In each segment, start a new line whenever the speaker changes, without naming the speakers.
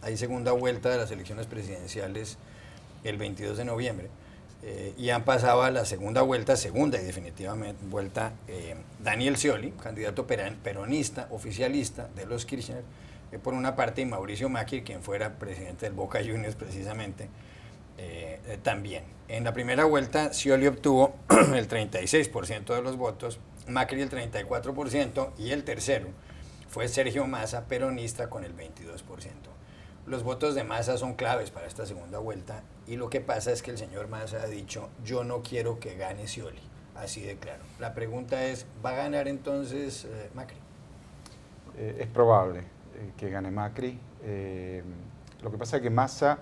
Hay segunda vuelta de las elecciones presidenciales el 22 de noviembre y han pasado a la segunda vuelta, segunda y definitivamente vuelta, Daniel Scioli, candidato peronista, oficialista de los Kirchner, por una parte, y Mauricio Macri, quien fuera presidente del Boca Juniors precisamente, también. En la primera vuelta, Scioli obtuvo el 36% de los votos, Macri el 34%, y el tercero fue Sergio Massa, peronista, con el 22%. Los votos de Massa son claves para esta segunda vuelta, y lo que pasa es que el señor Massa ha dicho: yo no quiero que gane Scioli, así de claro. La pregunta es, ¿va a ganar entonces Macri?
Es probable que gane Macri. Lo que pasa es que Massa,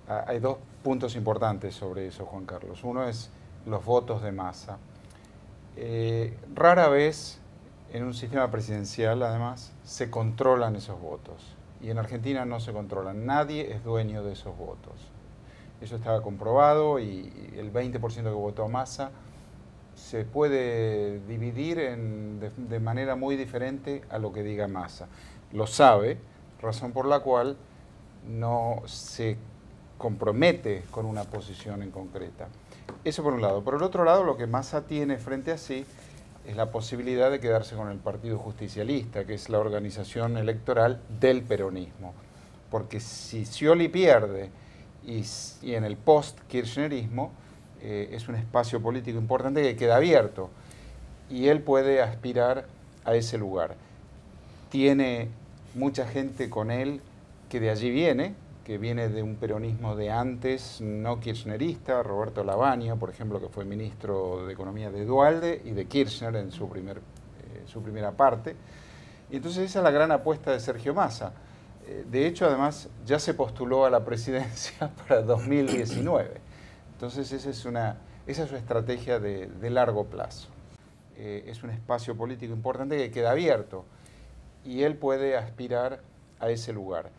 hay dos puntos importantes sobre eso, Juan Carlos. Uno es los votos de Massa. Rara vez en un sistema presidencial, además, se controlan esos votos. Y en Argentina no se controlan. Nadie es dueño de esos votos. Eso estaba comprobado, y el 20% que votó a Massa se puede dividir de manera muy diferente a lo que diga Massa. Lo sabe, razón por la cual no se compromete con una posición en concreta. Eso por un lado. Por el otro lado, lo que Massa tiene frente a sí es la posibilidad de quedarse con el Partido Justicialista, que es la organización electoral del peronismo. Porque si Scioli pierde y en el post-kirchnerismo, es un espacio político importante que queda abierto y él puede aspirar a ese lugar. Tiene mucha gente con él que de allí viene, que viene de un peronismo de antes, no kirchnerista, Roberto Lavagna, por ejemplo, que fue ministro de Economía de Duhalde y de Kirchner en su primera parte. Y entonces esa es la gran apuesta de Sergio Massa. De hecho, además, ya se postuló a la presidencia para 2019. Entonces esa es su estrategia de largo plazo. Es un espacio político importante que queda abierto y él puede aspirar a ese lugar.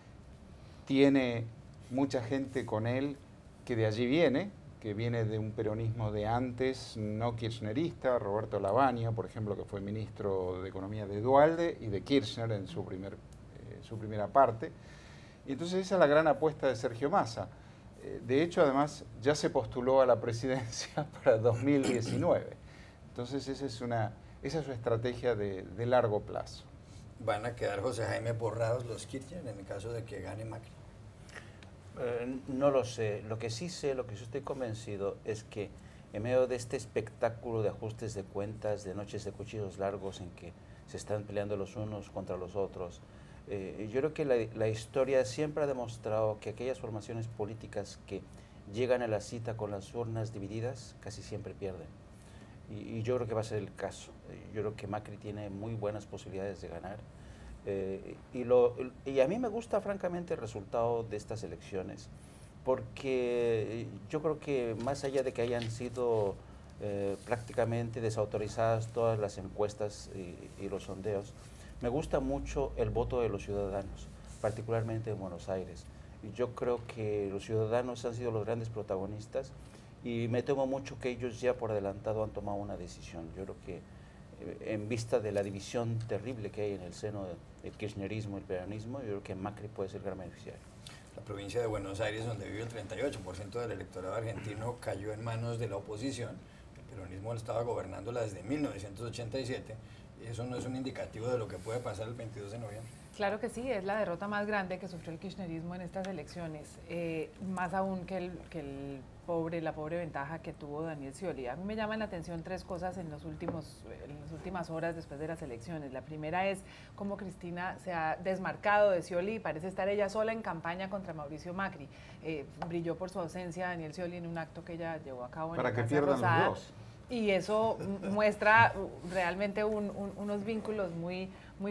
Tiene mucha gente con él que de allí viene, que viene de un peronismo de antes, no kirchnerista, Roberto Lavagna, por ejemplo, que fue ministro de Economía de Duhalde y de Kirchner en su primera parte. Y entonces esa es la gran apuesta de Sergio Massa. De hecho, además, ya se postuló a la presidencia para 2019. Entonces esa es su estrategia de largo plazo.
¿Van a quedar, José Jaime, borrados los Kirchner en el caso de que gane Macri?
No lo sé. Lo que sí sé, lo que sí estoy convencido, es que en medio de este espectáculo de ajustes de cuentas, de noches de cuchillos largos en que se están peleando los unos contra los otros, yo creo que la historia siempre ha demostrado que aquellas formaciones políticas que llegan a la cita con las urnas divididas casi siempre pierden. Y yo creo que va a ser el caso. Yo creo que Macri tiene muy buenas posibilidades de ganar. Y a mí me gusta francamente el resultado de estas elecciones, porque yo creo que más allá de que hayan sido prácticamente desautorizadas todas las encuestas y los sondeos, me gusta mucho el voto de los ciudadanos, particularmente en Buenos Aires. Y yo creo que los ciudadanos han sido los grandes protagonistas y me temo mucho que ellos ya por adelantado han tomado una decisión. Yo creo que en vista de la división terrible que hay en el seno del kirchnerismo y el peronismo, yo creo que Macri puede ser gran beneficiario.
La provincia de Buenos Aires, donde vive el 38% del electorado argentino, cayó en manos de la oposición. El peronismo estaba gobernándola desde 1987 y eso no es un indicativo de lo que puede pasar el 22 de noviembre.
Claro que sí, es la derrota más grande que sufrió el kirchnerismo en estas elecciones, más aún que la pobre ventaja que tuvo Daniel Scioli. A mí me llaman la atención tres cosas en las últimas horas después de las elecciones. La primera es cómo Cristina se ha desmarcado de Scioli y parece estar ella sola en campaña contra Mauricio Macri. Brilló por su ausencia Daniel Scioli en un acto que ella llevó a cabo en la Casa Rosada. Para que pierdan los dos. Y eso muestra realmente unos vínculos muy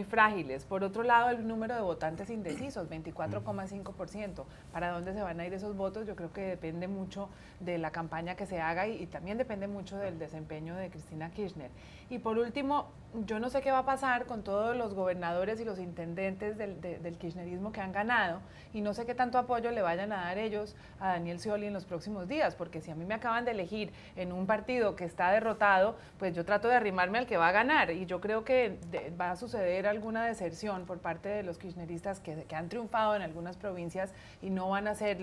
frágiles. Por otro lado, el número de votantes indecisos, 24,5%. ¿Para dónde se van a ir esos votos? Yo creo que depende mucho de la campaña que se haga y también depende mucho del desempeño de Cristina Kirchner. Y por último, yo no sé qué va a pasar con todos los gobernadores y los intendentes del kirchnerismo que han ganado y no sé qué tanto apoyo le vayan a dar ellos a Daniel Scioli en los próximos días, porque si a mí me acaban de elegir en un partido que está derrotado, pues yo trato de arrimarme al que va a ganar y yo creo que va a suceder ver alguna deserción por parte de los kirchneristas que han triunfado en algunas provincias y no van a ser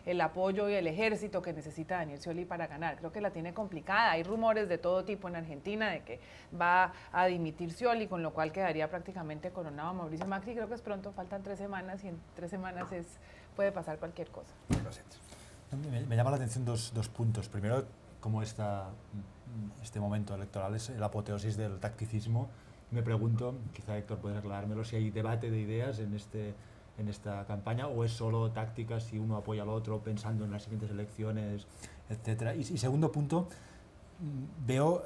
el apoyo y el ejército que necesita Daniel Scioli para ganar. Creo que la tiene complicada. Hay rumores de todo tipo en Argentina de que va a dimitir Scioli, con lo cual quedaría prácticamente coronado Mauricio Macri. Creo que es pronto, faltan 3 semanas y en 3 semanas puede pasar cualquier cosa.
Me llama la atención dos puntos. Primero, cómo este momento electoral es la apoteosis del tacticismo. Me pregunto, quizá Héctor puede aclarármelo, si hay debate de ideas en esta campaña o es solo táctica, si uno apoya al otro pensando en las siguientes elecciones, etcétera. Y segundo punto, veo,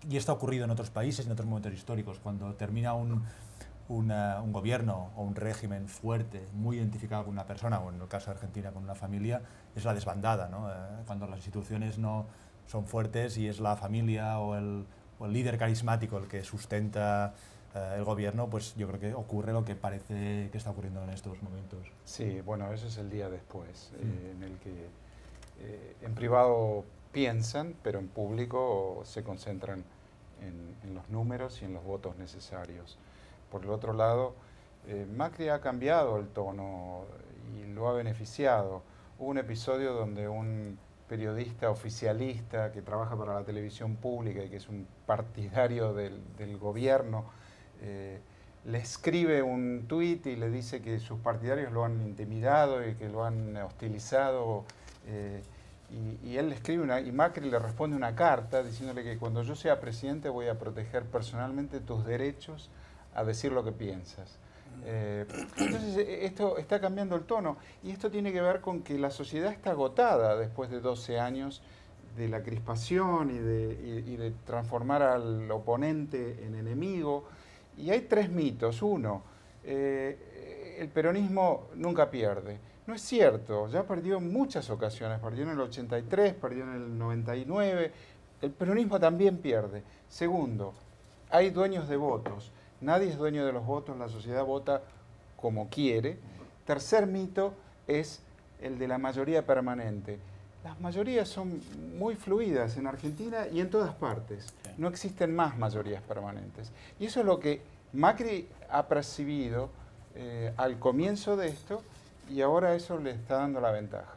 y esto ha ocurrido en otros países, en otros momentos históricos, cuando termina un gobierno o un régimen fuerte, muy identificado con una persona, o en el caso de Argentina con una familia, es la desbandada, ¿no? Cuando las instituciones no son fuertes y es la familia o el líder carismático el que sustenta el gobierno, pues yo creo que ocurre lo que parece que está ocurriendo en estos momentos.
Sí, bueno, eso es el día después, en el que en privado piensan, pero en público se concentran en los números y en los votos necesarios. Por el otro lado, Macri ha cambiado el tono y lo ha beneficiado. Hubo un episodio donde un periodista oficialista que trabaja para la televisión pública y que es un partidario del gobierno, le escribe un tuit y le dice que sus partidarios lo han intimidado y que lo han hostilizado. Y él le escribe y Macri le responde una carta diciéndole que cuando yo sea presidente voy a proteger personalmente tus derechos a decir lo que piensas. Entonces esto está cambiando el tono y esto tiene que ver con que la sociedad está agotada después de 12 años de la crispación y de transformar al oponente en enemigo. Y hay 3 mitos. Uno, el peronismo nunca pierde. No es cierto, ya perdió en muchas ocasiones, perdió en el 83, perdió en el 99, el peronismo también pierde. Segundo, hay dueños de votos. Nadie es dueño de los votos, la sociedad vota como quiere. Tercer mito es el de la mayoría permanente. Las mayorías son muy fluidas en Argentina y en todas partes. No existen más mayorías permanentes. Y eso es lo que Macri ha percibido al comienzo de esto y ahora eso le está dando la ventaja.